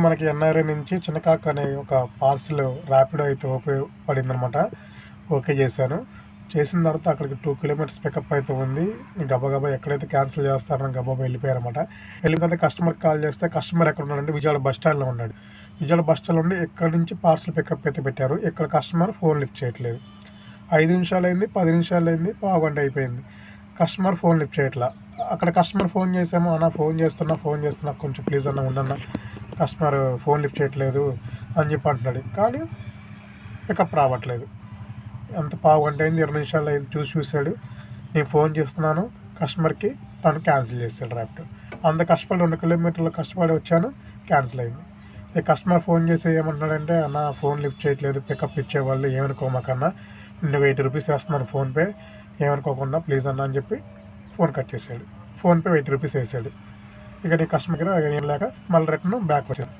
మనకి ఎన్ఆర్ఐ నుంచి చిన్నకాక్ అనే ఒక పార్సెల్ ర్యాపిడో అయితే ఉపయోగపడిందనమాట. ఓకే చేశాను. చేసిన తర్వాత అక్కడికి 2 కిలోమీటర్స్ పికప్ అయితే ఉంది. గబగబా ఎక్కడైతే క్యాన్సిల్ చేస్తారో గబగబా వెళ్ళిపోయారనమాట. వెళ్ళిన తర్వాత కస్టమర్‌కి కాల్ చేస్తే కస్టమర్ ఎక్కడున్నాడంటే విజయవాడ బస్ స్టాండ్‌లో ఉన్నాడు. విజయవాడ బస్ స్టాండ్‌లో ఉండి ఇక్కడి నుంచి పార్సెల్ పికప్ అయితే పెట్టారు. ఇక్కడ కస్టమర్ ఫోన్ లిఫ్ట్ చేయట్లేదు. 5 నిమిషాలైంది, 10 నిమిషాలైంది, పావుగంట అయిపోయింది. కస్టమర్ ఫోన్ లిఫ్ట్ చేయట్లా. అక్కడ కస్టమర్ ఫోన్ చేసాము. అన్న ఫోన్ చేస్తున్నా కొంచెం ప్లీజ్ అన్న ఉండన్న. కస్టమర్ ఫోన్ లిఫ్ట్ చేయట్లేదు అని చెప్పి అంటున్నాడు. కానీ పికప్ రావట్లేదు. ఎంత పావుగంట అయింది, 20 నిమిషాలు అయింది చూసాడు. నేను ఫోన్ చేస్తున్నాను కస్టమర్‌కి, తను క్యాన్సిల్ చేసాడు ర్యాపిడో. అంత కష్టపడి 2 కిలోమీటర్లు కష్టపడి వచ్చాను, క్యాన్సిల్ అయింది. ఈ కస్టమర్ ఫోన్ చేసి ఏమంటున్నాడంటే, అన్న ఫోన్ లిఫ్ట్ చేయట్లేదు, పికప్ ఇచ్చేవాళ్ళు ఏమనుకోమాకన్నా, నువ్వు ₹80 వేస్తున్నాను ఫోన్‌పే, ఏమనుకోకుండా ప్లీజ్ అన్న అని చెప్పి ఫోన్ కట్ చేసాడు. ఫోన్‌పే ₹80 వేసాడు. ఇక నీ కస్టమర్ దగ్గర ఏం లేక మళ్ళీ రిటర్న్ బ్యాక్ వచ్చాను.